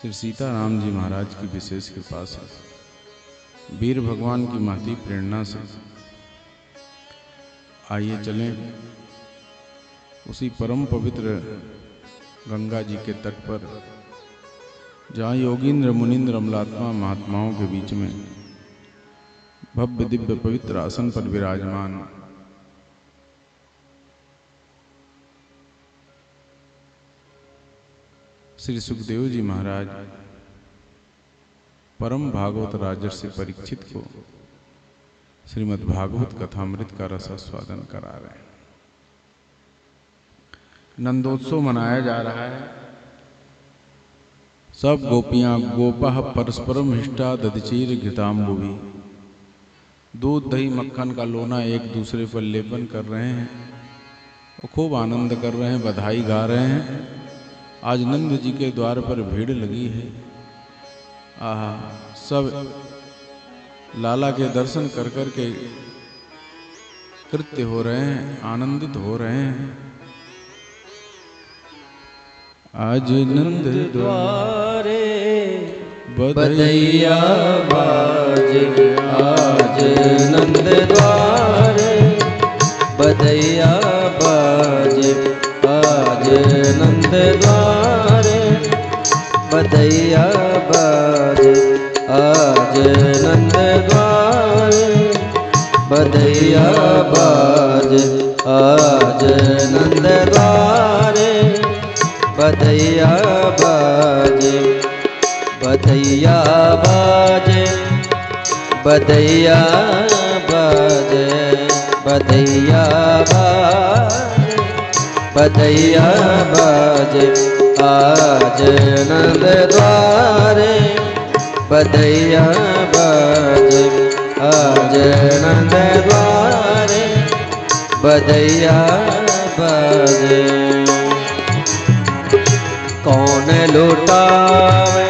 श्री सीताराम जी महाराज की विशेष कृपा से वीर भगवान की महती प्रेरणा से आइए चलें उसी परम पवित्र गंगा जी के तट पर, जहाँ योगींद्र मुनींद्र अमलात्मा महात्माओं के बीच में भव्य दिव्य पवित्र आसन पर विराजमान श्री सुखदेव जी महाराज परम भागवत राजर्षि परीक्षित को श्रीमद् भागवत कथामृत का रसास्वादन करा रहे हैं। नंदोत्सव मनाया जा रहा है। सब गोपियां गोपा परस्परम हिष्टा दधिचीर घृतांबुभि, दूध दही मक्खन का लोना एक दूसरे पर लेपन कर रहे हैं और खूब आनंद कर रहे हैं, बधाई गा रहे हैं। आज नंद जी के द्वार पर भीड़ लगी है। आहा, सब लाला के दर्शन कर कर के कृत्य हो रहे हैं, आनंदित हो रहे हैं। आज नंद द्वारे बधैया बाज, आज नंद द्वारे बधैया बाज, आज नंद द्वारे बधैया बाज, आज नंद द्वारे बधैया बाज, आज नंद द्वारे बधैया बाज, बधैया बाज, बधैया बाज, बधैया बाज, बधैया बाज, आज नंद द्वारे बधैया बाज, आज नंद द्वारे बधैया बाज। कौन लुटावे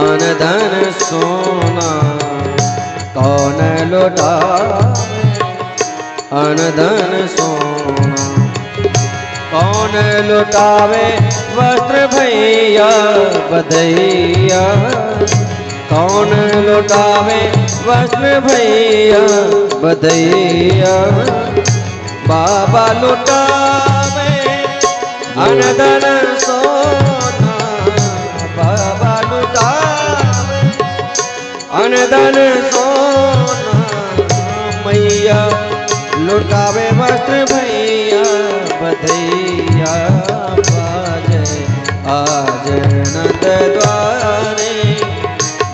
अन धन सोना, कौन लुटावे अन धन सोना, कौन लुटावे वस्त्र भैया बधैया, कौन लुटावे वस्त्र भैया बधैया। बाबा लुटावे अन धन सोना, बाबा लुटावे अन धन सोना, मैया लुटावे वस्त्र भैया बधैया बाजे, आज नंद द्वारे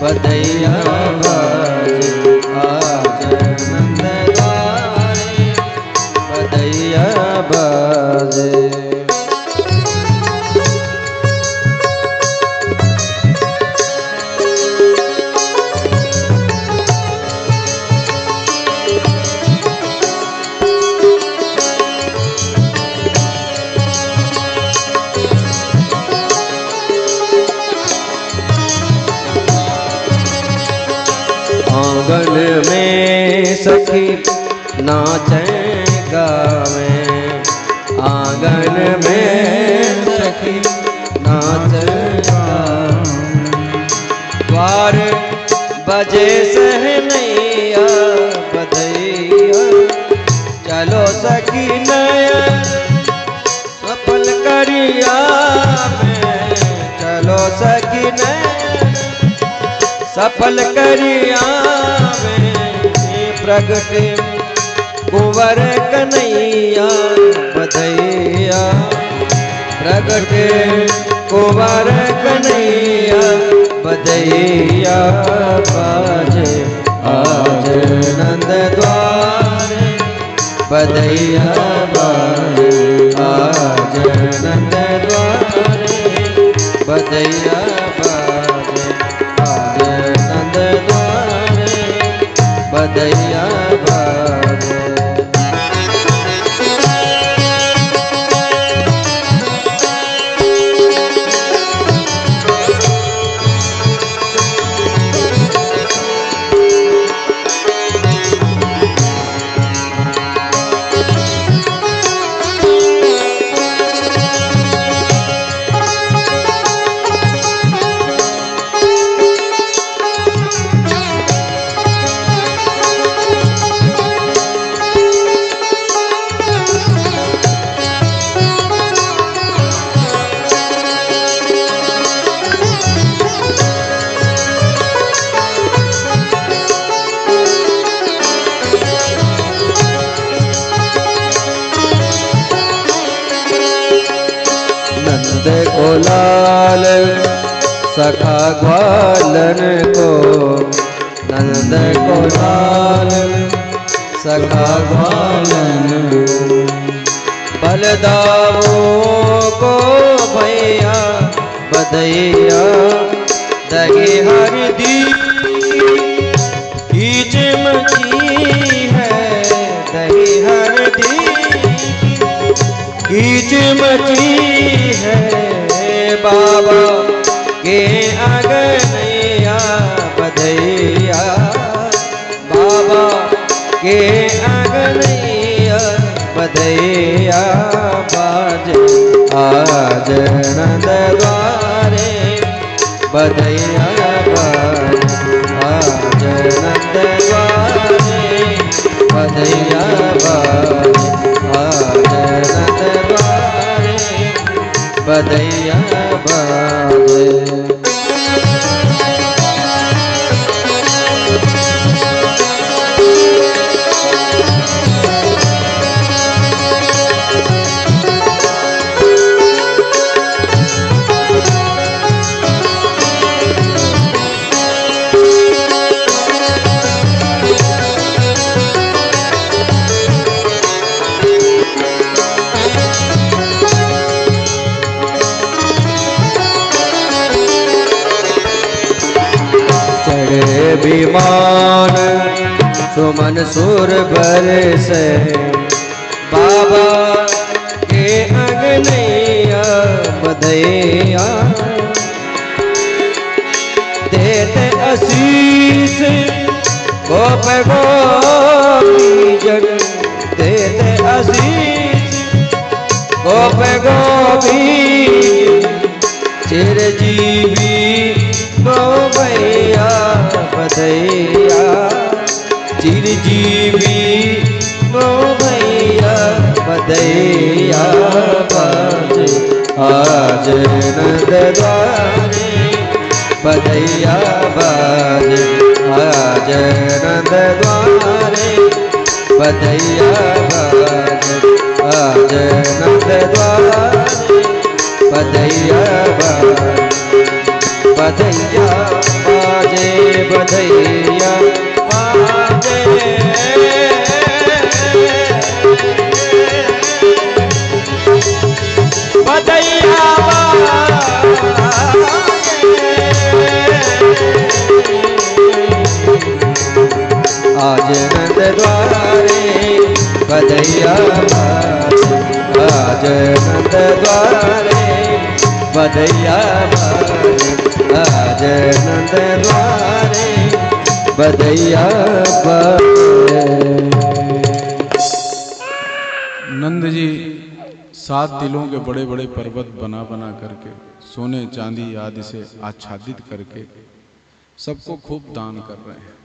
बधैया बाजे, आज नंद द्वारे बधैया बाजे। आंगन में सखी नाचे गावे, आंगन में सखी नाचे गावे, द्वार बजे सहनैया बधैया, चलो सखी नयन सफल करिया में, चलो सखी नयन सफल करिया में, प्रगटे कुंवर कन्हैया बधैया, प्रगटे कुंवर कन्हैया बधैया बाजे, आज नंद द्वारे बधैया बाजे, आज नंद द्वारे बधैया बाजे, आज नंद द्वारे बधैया बाजे। लाल सखा ग्वालन को, नंद को लाल सखा ग्वालन। बलदावों को भैया बधैया दही हरदी कीच मची है, दही हरदी कीच मची है। बाबा के अगनैया बधैया, बाबा के अगनैया बधैया बाजे आज नंद द्वारे, बधैया बाजे आज नंद द्वारे, बधैया बाजे आज नंद द्वारे, बधैया बाजे। विमान सुमन सुर बरसे, बाबा के अगनैया बधैया देते आशीष गोप गोपी जन, देते आशीष गोप गोपी चिरजीवी गोपैया बधैया, चिरजीवी गोपैया बधैया बाजे आज नंद द्वारे, बधैया बाजे आज नंद द्वारे, बधैया बाजे आज नंद द्वारे, बधैया बाजे, बधैया बाजे, बधैया बाजे, बधैया बाजे आज नंद द्वारे, बधैया बाजे आज नंद द्वारे, बधैया बाजे आज नंद द्वारे, बधैया बाजे। नंद जी 7 दिलों के बड़े बड़े पर्वत बना बना करके, सोने चांदी आदि से आच्छादित करके सबको खूब दान कर रहे हैं।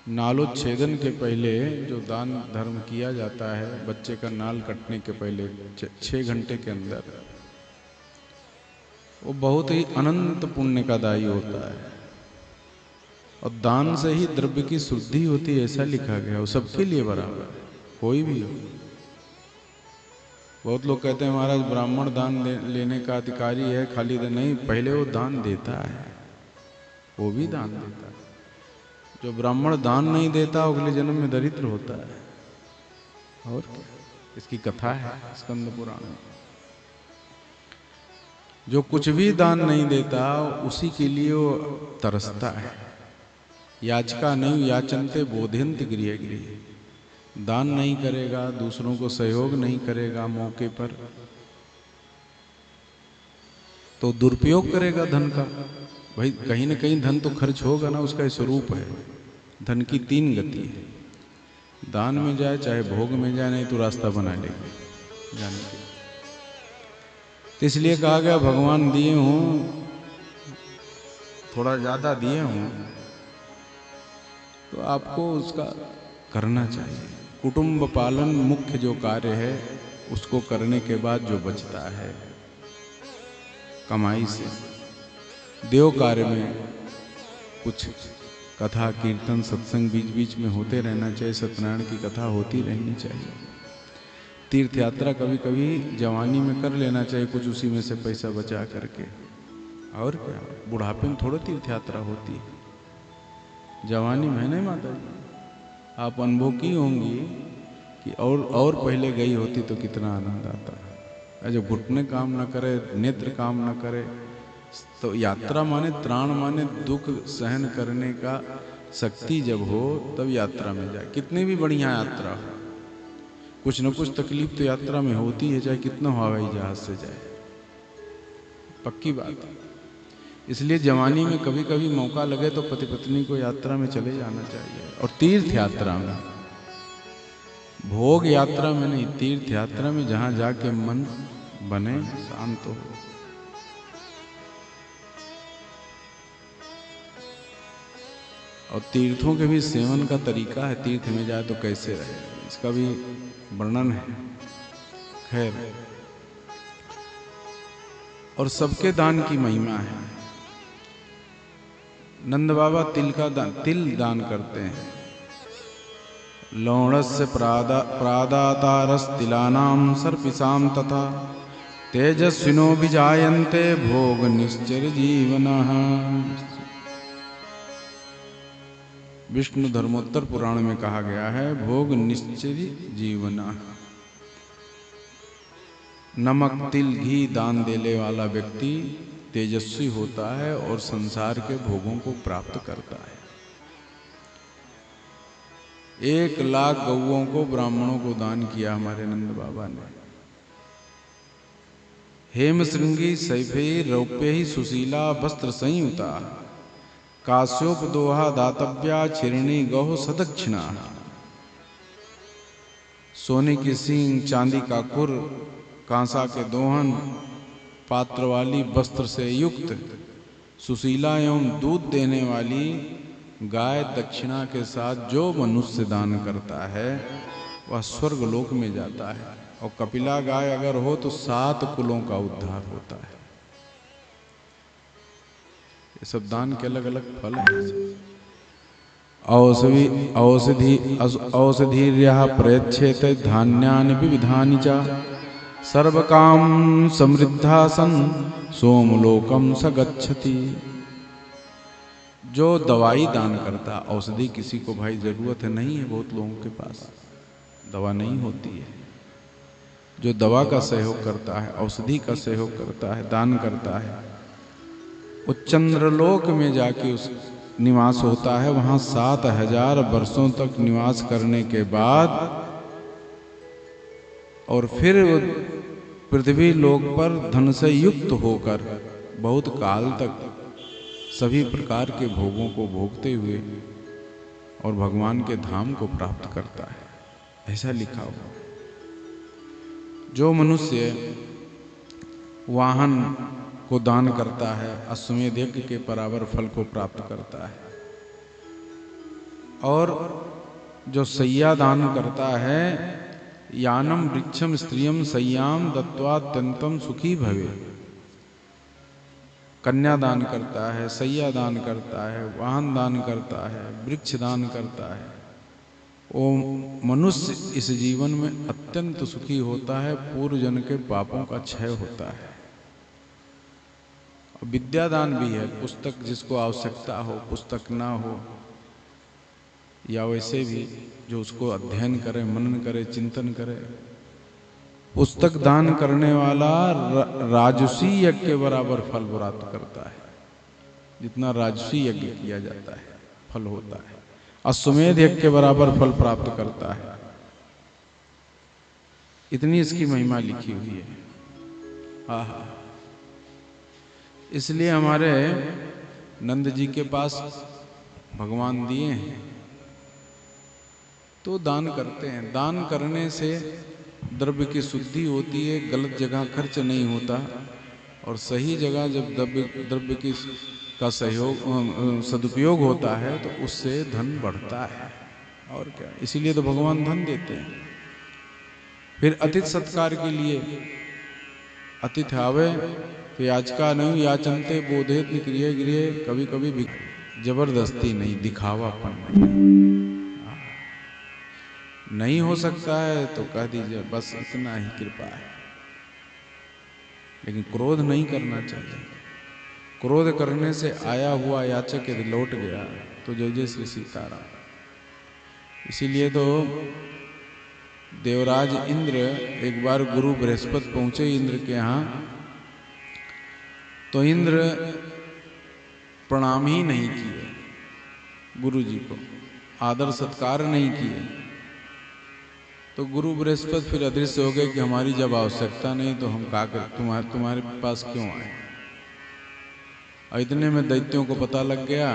नालोच्छेदन के पहले जो दान धर्म किया जाता है, बच्चे का नाल कटने के पहले 6 घंटे के अंदर, वो बहुत ही अनंत पुण्य का दायी होता है। और दान से ही द्रव्य की शुद्धि होती है, ऐसा लिखा गया। वो सबके लिए बराबर, कोई भी हो। बहुत लोग कहते हैं महाराज ब्राह्मण दान लेने का अधिकारी है, खाली नहीं, पहले वो दान देता है, वो भी दान देता है। जो ब्राह्मण दान नहीं देता अगले जन्म में दरिद्र होता है। और क्या, इसकी कथा है स्कंद पुराण में। जो कुछ भी दान नहीं देता उसी के लिए वो तरसता है। याचका नहीं याचनते बोधयन्ति गृहे गृहे। दान नहीं करेगा, दूसरों को सहयोग नहीं करेगा मौके पर, तो दुरुपयोग करेगा धन का। भाई कहीं ना कहीं धन तो खर्च होगा ना, उसका स्वरूप है। धन की 3 गति है, दान में जाए चाहे भोग में जाए, नहीं तो रास्ता बना लेगा जाने के। तो इसलिए कहा गया भगवान दिए हूं, थोड़ा ज्यादा दिए हूं, तो आपको उसका करना चाहिए। कुटुंब पालन मुख्य जो कार्य है, उसको करने के बाद जो बचता है कमाई से, देव कार्य में कुछ कथा कीर्तन सत्संग बीच बीच में होते रहना चाहिए। सत्यनारायण की कथा होती रहनी चाहिए। तीर्थ यात्रा कभी कभी जवानी में कर लेना चाहिए, कुछ उसी में से पैसा बचा करके। और क्या, बुढ़ापे में थोड़ा तीर्थ यात्रा होती है, जवानी में नहीं माता जी। आप अनुभव की होंगी कि और पहले गई होती तो कितना आनंद आता। जब घुटने काम ना करे, नेत्र काम ना करे, तो यात्रा माने त्राण, माने दुख सहन करने का शक्ति जब हो तब यात्रा में जाए। कितनी भी बढ़िया यात्रा हो, कुछ न कुछ तकलीफ तो यात्रा में होती है, चाहे कितना हवाई जहाज से जाए, पक्की बात है। इसलिए जवानी में कभी कभी मौका लगे तो पति पत्नी को यात्रा में चले जाना चाहिए। और तीर्थ यात्रा में, भोग यात्रा में नहीं, तीर्थ यात्रा में, जहां जाके मन बने, शांत हो। और तीर्थों के भी सेवन का तरीका है, तीर्थ में जाए तो कैसे रहे, इसका भी वर्णन है। खैर, और सबके दान की महिमा है। नंद बाबा तिल दान करते हैं। लौणस्य प्रादातारस तिलानाम सर्पिसाम तथा तेजस्विनो विजायन्ते भोग निश्चर जीवनः। विष्णु धर्मोत्तर पुराण में कहा गया है, भोग निश्चर जीवनः। नमक, तिल, घी दान देने वाला व्यक्ति तेजस्वी होता है और संसार के भोगों को प्राप्त करता है। 1,00,000 गौओं को ब्राह्मणों को दान किया हमारे नंद बाबा ने। हेम श्रृंगी सैफे रौप्य ही सुशीला वस्त्र संयुता काश्योपदोहा दातव्या छिरणी गौ सदक्षिणा। सोने की सींग, चांदी का खुर, कांसा के दोहन, पात्र वाली वस्त्र से युक्त सुशीला एवं दूध देने वाली गाय दक्षिणा के साथ जो मनुष्य दान करता है वह स्वर्ग लोक में जाता है। और कपिला गाय अगर हो तो 7 कुलों का उद्धार होता है। ये सब दान के अलग अलग फल हैं। औषधीर्यः प्रयच्छेते धान्यानि विविधानि च सर्वकाम समृद्धा सन सोमलोकम स गच्छति। जो दवाई दान करता, औषधि किसी को भाई जरूरत है, नहीं है, बहुत लोगों के पास दवा नहीं होती है। जो दवा का सहयोग करता है, औषधि का सहयोग करता है, दान करता है, वो चंद्रलोक में जाके उस निवास होता है। वहां 7,000 वर्षों तक निवास करने के बाद और फिर वो पृथ्वी लोक पर धन से युक्त होकर बहुत काल तक सभी प्रकार के भोगों को भोगते हुए और भगवान के धाम को प्राप्त करता है, ऐसा लिखा हुआ। जो मनुष्य वाहन को दान करता है, अश्वमेध यज्ञ के बराबर फल को प्राप्त करता है। और जो सैया दान करता है, यानम वृक्षम स्त्रियम सय्याम दत्वा अत्यंतम सुखी भवे। कन्या दान करता है, सैया दान करता है, वाहन दान करता है, वृक्ष दान करता है, वो मनुष्य इस जीवन में अत्यंत सुखी होता है, पूर्व जन्म के पापों का क्षय होता है। विद्या दान भी है, पुस्तक जिसको आवश्यकता हो, पुस्तक ना हो या वैसे भी जो उसको अध्ययन करे, मनन करे, चिंतन करे, पुस्तक दान करने वाला राजसी यज्ञ के बराबर फल प्राप्त करता है। जितना राजसी यज्ञ किया जाता है फल होता है, अश्वमेध यज्ञ के बराबर फल प्राप्त करता है। इतनी इसकी महिमा लिखी हुई है। आहा, इसलिए हमारे नंद जी के पास भगवान दिए हैं तो दान करते हैं। दान करने से द्रव्य की शुद्धि होती है, गलत जगह खर्च नहीं होता, और सही जगह जब द्रव्य की का सदुपयोग होता है तो उससे धन बढ़ता है। और क्या, इसीलिए तो भगवान धन देते हैं। फिर अतिथि सत्कार के लिए, अतिथि आवे तो याचका नहीं याचनते बोधेत निक्रिय गृह। कभी कभी जबरदस्ती नहीं, दिखावापन नहीं। नहीं हो सकता है तो कह दीजिए बस इतना ही कृपा है, लेकिन क्रोध नहीं करना चाहिए। क्रोध करने से आया हुआ याचक यदि लौट गया तो जय जय श्री सीताराम। इसीलिए तो देवराज इंद्र एक बार गुरु बृहस्पति पहुंचे इंद्र के यहाँ, तो इंद्र प्रणाम ही नहीं किए, गुरु जी को आदर सत्कार नहीं किए। तो गुरु बृहस्पति फिर अदृश्य हो गए कि हमारी जब आवश्यकता नहीं तो हम का कर तुम्हारे पास क्यों आए। और इतने में दैत्यों को पता लग गया,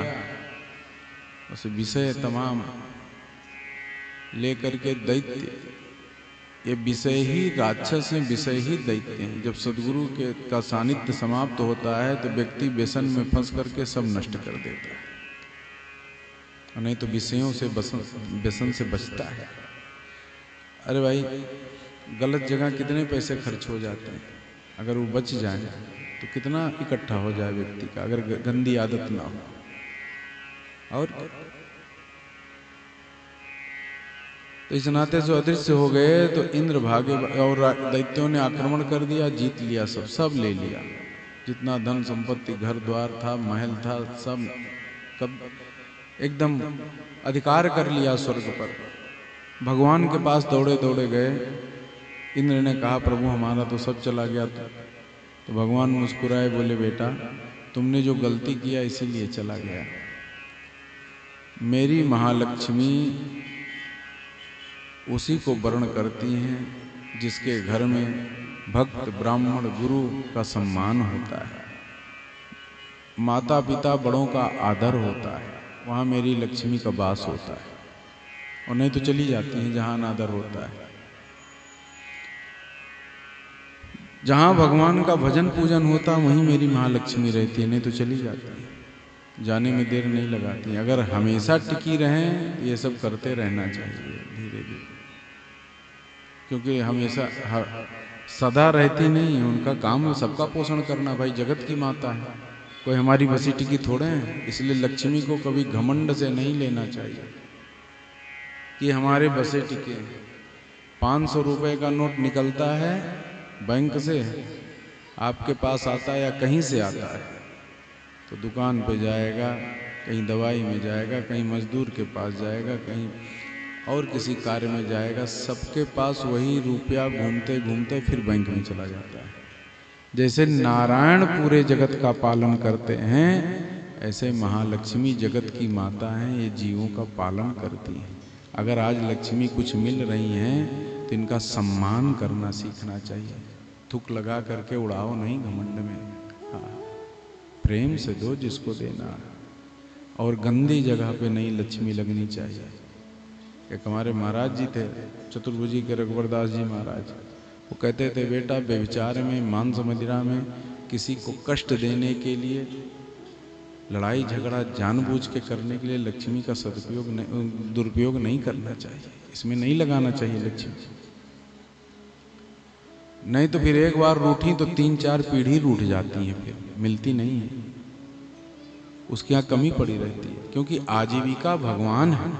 उसे विषय तमाम लेकर के दैत्य, ये विषय ही राक्षस हैं, विषय ही दैत्य हैं। जब सदगुरु के का सानिध्य समाप्त होता है तो व्यक्ति व्यसन में फंस करके सब नष्ट कर देता है, और नहीं तो विषयों से व्यसन से बचता है। अरे भाई, गलत जगह कितने पैसे खर्च हो जाते हैं, अगर वो बच जाए तो कितना इकट्ठा हो जाए व्यक्ति का, अगर गंदी आदत ना हो। और तो इस नाते जो अदृश्य हो गए तो इंद्र भागे, और दैत्यों ने आक्रमण कर दिया, जीत लिया, सब ले लिया। जितना धन संपत्ति घर द्वार था, महल था, सब कब एकदम अधिकार कर लिया स्वर्ग पर। भगवान के पास दौड़े दौड़े गए। इंद्र ने कहा प्रभु हमारा तो सब चला गया। तो भगवान मुस्कुराए, बोले बेटा तुमने जो गलती किया इसीलिए चला गया। मेरी महालक्ष्मी उसी को वर्ण करती हैं जिसके घर में भक्त ब्राह्मण गुरु का सम्मान होता है, माता पिता बड़ों का आदर होता है, वहाँ मेरी लक्ष्मी का वास होता है। और नहीं तो चली जाती हैं जहाँ अनादर होता है। जहाँ भगवान का भजन पूजन होता वहीं मेरी महालक्ष्मी रहती है, नहीं तो चली जाती है, जाने में देर नहीं लगाती। अगर हमेशा टिकी रहें तो ये सब करते रहना चाहिए धीरे धीरे, क्योंकि हमेशा सदा रहती नहीं है। उनका काम सबका पोषण करना, भाई जगत की माता है, कोई हमारी बसी टिकी थोड़े हैं। इसलिए लक्ष्मी को कभी घमंड से नहीं लेना चाहिए कि हमारे बसे टिके। 500 रुपए का नोट निकलता है बैंक से, आपके पास आता है या कहीं से आता है, तो दुकान पे जाएगा, कहीं दवाई में जाएगा, कहीं मजदूर के पास जाएगा, कहीं और किसी कार्य में जाएगा, सबके पास वही रुपया घूमते घूमते फिर बैंक में चला जाता है। जैसे नारायण पूरे जगत का पालन करते हैं, ऐसे महालक्ष्मी जगत की माता हैं, ये जीवों का पालन करती हैं। अगर आज लक्ष्मी कुछ मिल रही हैं तो इनका सम्मान करना सीखना चाहिए। थूक लगा करके उड़ाओ नहीं घमंड में, हाँ, प्रेम से दो जिसको देना, और गंदी जगह पे नहीं लक्ष्मी लगनी चाहिए। एक हमारे महाराज जी थे, चतुर्भुजी के रघुवरदास जी महाराज, वो कहते थे बेटा व्यभिचार में, मांस मदिरा में किसी को कष्ट देने के लिए, लड़ाई झगड़ा जानबूझ के करने के लिए लक्ष्मी का सदुपयोग दुरुपयोग नहीं करना चाहिए, इसमें नहीं लगाना चाहिए लक्ष्मी। नहीं तो फिर एक बार रूठी तो 3-4 पीढ़ी रूठ जाती हैं, फिर मिलती नहीं है, उसके यहाँ कमी पड़ी रहती है। क्योंकि आजीविका भगवान है,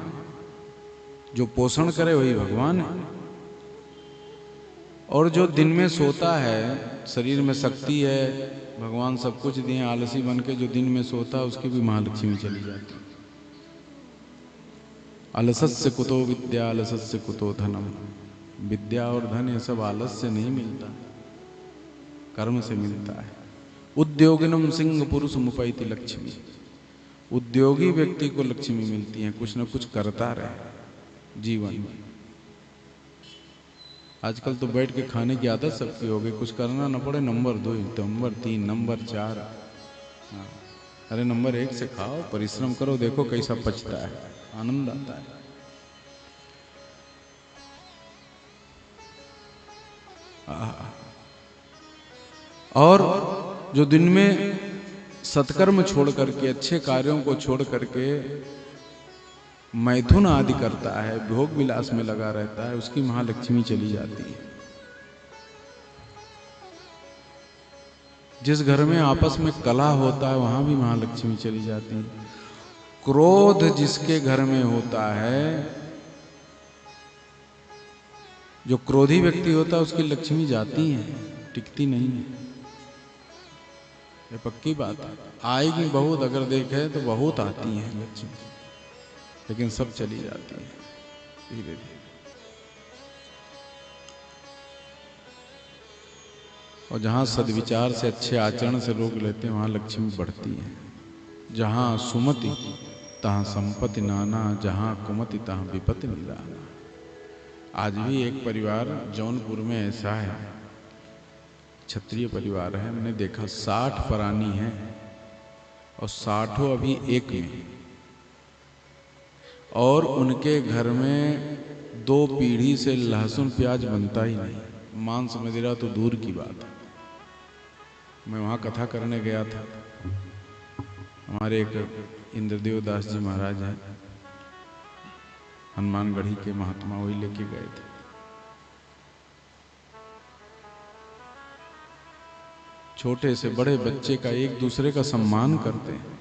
जो पोषण करे वही भगवान है। और जो दिन में सोता है, शरीर में शक्ति है, भगवान सब कुछ दिए, आलसी बन के जो दिन में सोता है उसकी भी महालक्ष्मी चली जाती है। आलस्य कुतो विद्या आलस्य कुतो धनम, विद्या और धन ये सब आलस से नहीं मिलता, कर्म से मिलता है। उद्योगिनम सिंह पुरुष मुपैति लक्ष्मी, उद्योगी व्यक्ति को लक्ष्मी मिलती है, कुछ न कुछ करता रहे जीवन में। आजकल तो बैठ के खाने की आदत सबकी हो गई, कुछ करना न पड़े, नंबर 2, नंबर 3, नंबर 4। हाँ, अरे नंबर 1 से खाओ, परिश्रम करो, देखो कैसा पचता है, आनंद आता है। और जो दिन में सत्कर्म छोड़ करके, अच्छे कार्यों को छोड़ करके मैथुन आदि करता है, भोग विलास में लगा रहता है, उसकी महालक्ष्मी चली जाती है। जिस घर में आपस में कलह होता है वहां भी महालक्ष्मी चली जाती है। क्रोध जिसके घर में होता है जो क्रोधी व्यक्ति होता है उसकी लक्ष्मी जाती है, टिकती नहीं है, ये पक्की बात है। आएगी बहुत, अगर देखे तो बहुत आती है लक्ष्मी, लेकिन सब चली जाती है धीरे धीरे। और जहाँ सद्विचार से, अच्छे आचरण से लोग लेते हैं, वहाँ लक्ष्मी बढ़ती है। जहाँ सुमति तहाँ संपत्ति नाना, जहाँ कुमति तहाँ विपत्ति निदाना। आज भी एक परिवार जौनपुर में ऐसा है, क्षत्रिय परिवार है, मैंने देखा 60 परानी है और 60 अभी एक में, और उनके घर में 2 पीढ़ी से लहसुन प्याज बनता ही नहीं, मांस मदिरा तो दूर की बात है। मैं वहाँ कथा करने गया था, हमारे एक इंद्रदेव दास जी महाराज हैं, हनुमानगढ़ी के महात्मा, वही लेके गए थे। छोटे से बड़े बच्चे का एक दूसरे का सम्मान करते हैं,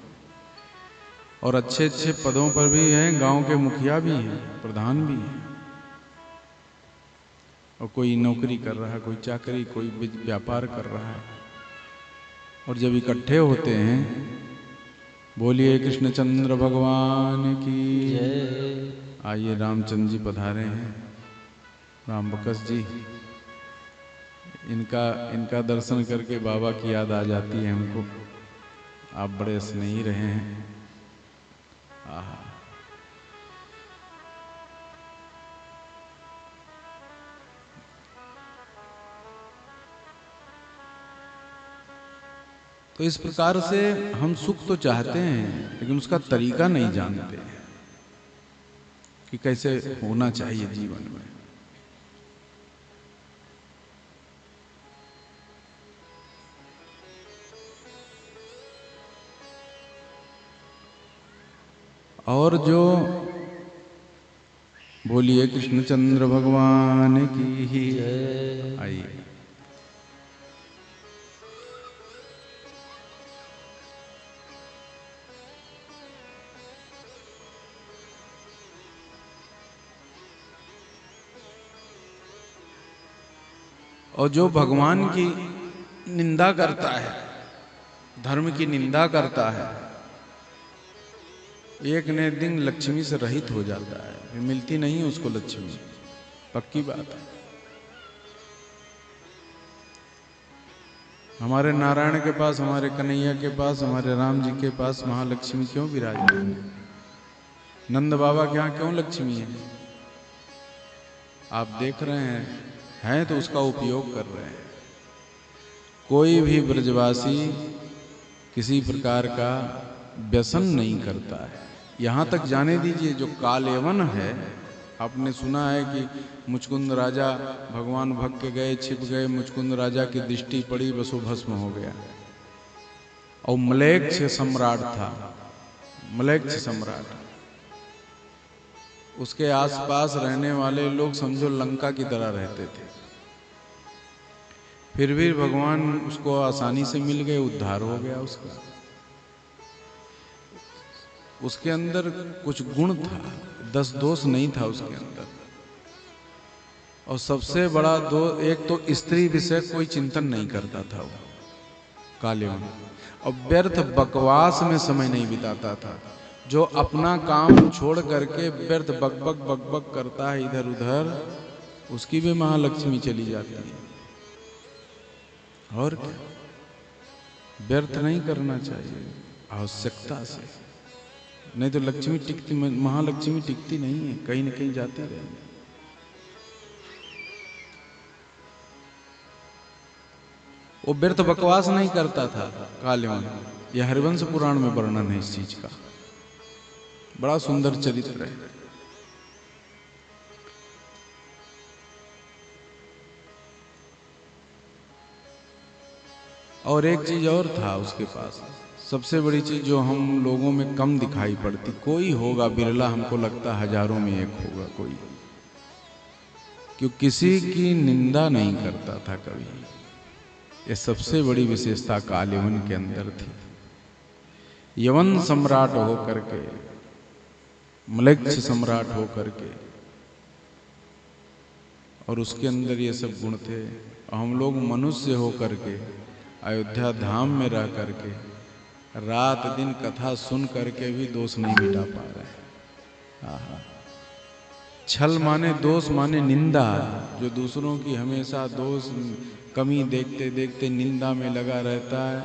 और अच्छे अच्छे पदों पर भी हैं, गांव के मुखिया भी हैं, प्रधान भी हैं, और कोई नौकरी कर रहा है, कोई चाकरी, कोई व्यापार कर रहा है। और जब इकट्ठे होते हैं, बोलिए कृष्णचंद्र भगवान की जय। आइए, रामचंद्र जी पधारे हैं, राम बकस जी, इनका दर्शन करके बाबा की याद आ जाती है हमको। आप बड़े स्नेही रहे हैं। आहा, तो इस प्रकार से हम सुख तो चाहते हैं, लेकिन उसका तरीका नहीं जानते कि कैसे होना चाहिए जीवन में। और जो बोलिए कृष्णचंद्र भगवान की ही जय। आइए, और जो भगवान की निंदा करता है, धर्म की निंदा करता है, एक न एक दिन लक्ष्मी से रहित हो जाता है, फिर मिलती नहीं है उसको लक्ष्मी, पक्की बात है। हमारे नारायण के पास, हमारे कन्हैया के पास, हमारे राम जी के पास महालक्ष्मी क्यों विराजमान है? नंद बाबा के यहाँ क्यों लक्ष्मी है? आप देख रहे हैं तो उसका उपयोग कर रहे हैं। कोई भी ब्रजवासी किसी प्रकार का व्यसन नहीं करता है। यहाँ तक जाने दीजिए, जो कालेवन है, आपने सुना है कि मुचकुंद राजा भगवान भग के गए, छिप गए, मुचकुंद राजा की दृष्टि पड़ी, बस वो भस्म हो गया। और मलेच्छ सम्राट था, मलेच्छ सम्राट, उसके आसपास रहने वाले लोग समझो लंका की तरह रहते थे, फिर भी भगवान उसको आसानी से मिल गए, उद्धार हो गया उसका। उसके अंदर कुछ गुण था, 10 दोष नहीं था उसके अंदर। और सबसे बड़ा एक तो स्त्री विषय कोई चिंतन नहीं करता था वो कालेवन, और व्यर्थ बकवास में समय नहीं बिताता था। जो अपना काम छोड़ करके व्यर्थ बकबक बकबक करता है इधर उधर, उसकी भी महालक्ष्मी चली जाती है। और क्या, व्यर्थ नहीं करना चाहिए, आवश्यकता से, नहीं तो लक्ष्मी टिकती, महालक्ष्मी टिकती नहीं है, कहीं न कहीं जाती रहेगी। वो व्यर्थ बकवास नहीं करता था कालेवन। यह हरिवंश पुराण में वर्णन है इस चीज का, बड़ा सुंदर चरित्र है। और एक चीज और था उसके पास, सबसे बड़ी चीज जो हम लोगों में कम दिखाई पड़ती, कोई होगा बिरला, हमको लगता हजारों में एक होगा कोई, क्यों किसी की निंदा नहीं करता था कभी। ये सबसे बड़ी विशेषता कालेवन के अंदर थी। यवन सम्राट हो करके, मलेच्छ सम्राट हो करके, और उसके अंदर ये सब गुण थे। और हम लोग मनुष्य हो करके अयोध्या धाम में रह करके रात दिन कथा सुन करके भी दोष नहीं मिटा पा रहे। आहा। छल माने दोष माने निंदा। जो दूसरों की हमेशा दोष कमी देखते देखते निंदा में लगा रहता है,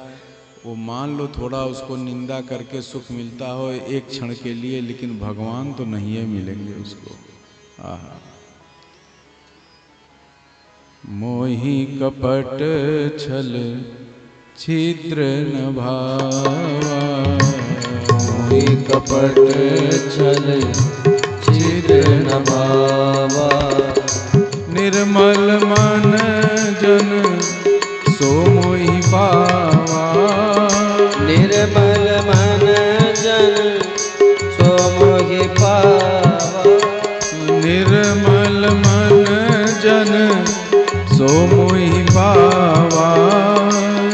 वो मान लो थोड़ा उसको निंदा करके सुख मिलता हो एक क्षण के लिए, लेकिन भगवान तो नहीं है मिलेंगे उसको। आहा। मोहि कपट छल छिद्र न भावा, मोहि कपट छल छिद्र न भावा, निर्मल मन जन सो मोहि पावा, निर्मल मन जन सो मोहि पावा, निर्मल मन जन सो मोहि पावा,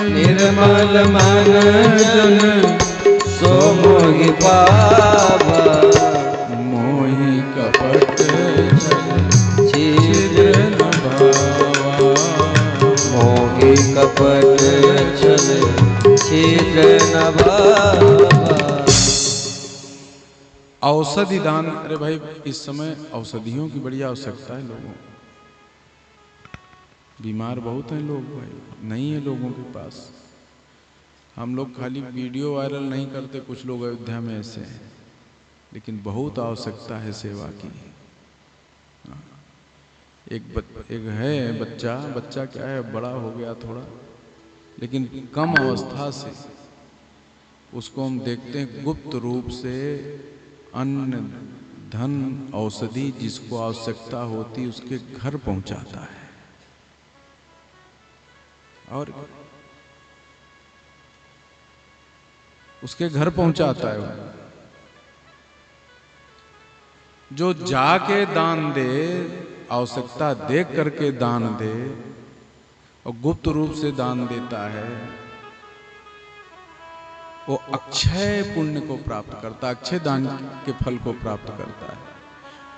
निर्मल मन जन सो मोहि पावा, मोहि कपट छिद्र न भावा, मोहि कपट छल छिद्र न भावा। औषधि दान। अरे भाई, इस समय औषधियों की बड़ी आवश्यकता है लोगों को। बीमार बहुत हैं लोग भाई, नहीं है लोगों के पास। हम लोग खाली वीडियो वायरल नहीं करते, कुछ लोग अयोध्या में ऐसे हैं, लेकिन बहुत आवश्यकता है सेवा की। एक है बच्चा क्या है, बड़ा हो गया थोड़ा, लेकिन कम अवस्था से उसको हम देखते हैं गुप्त रूप से अन्न धन औषधि जिसको आवश्यकता होती उसके घर पहुंचाता है। और उसके घर पहुंचाता है वो। जो जाके दान दे, आवश्यकता देख करके दान दे और गुप्त रूप से दान देता है, वो अक्षय पुण्य को प्राप्त करता है, अक्षय दान के फल को प्राप्त करता है।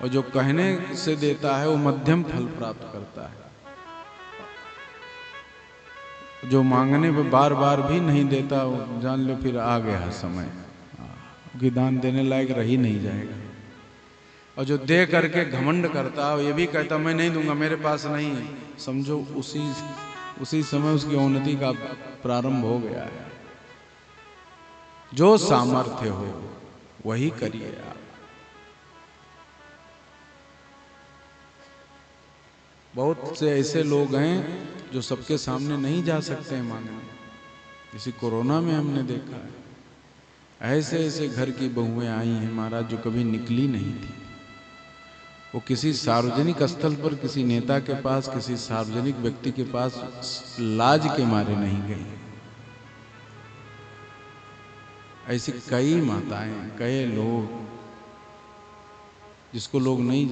और जो कहने से देता है वो मध्यम फल प्राप्त करता है। जो मांगने पे बार बार भी नहीं देता, वो जान लो फिर आ गया समय कि दान देने लायक रह ही नहीं जाएगा। और जो दे करके घमंड करता है, ये भी कहता मैं नहीं दूंगा, मेरे पास नहीं है, समझो उसी समय उसकी अवनति का प्रारंभ हो गया है। जो सामर्थ्य हो वही करिए आप। बहुत से ऐसे लोग हैं जो सबके सामने नहीं जा सकते हैं मांगने। इसी कोरोना में हमने देखा है, ऐसे ऐसे घर की बहुएं आई हैं महाराज जो कभी निकली नहीं थी। वो किसी सार्वजनिक स्थल पर किसी नेता के पास, किसी सार्वजनिक व्यक्ति के पास लाज के मारे नहीं गई। ऐसी कई माताएं, कई लोग जिसको लोग नहीं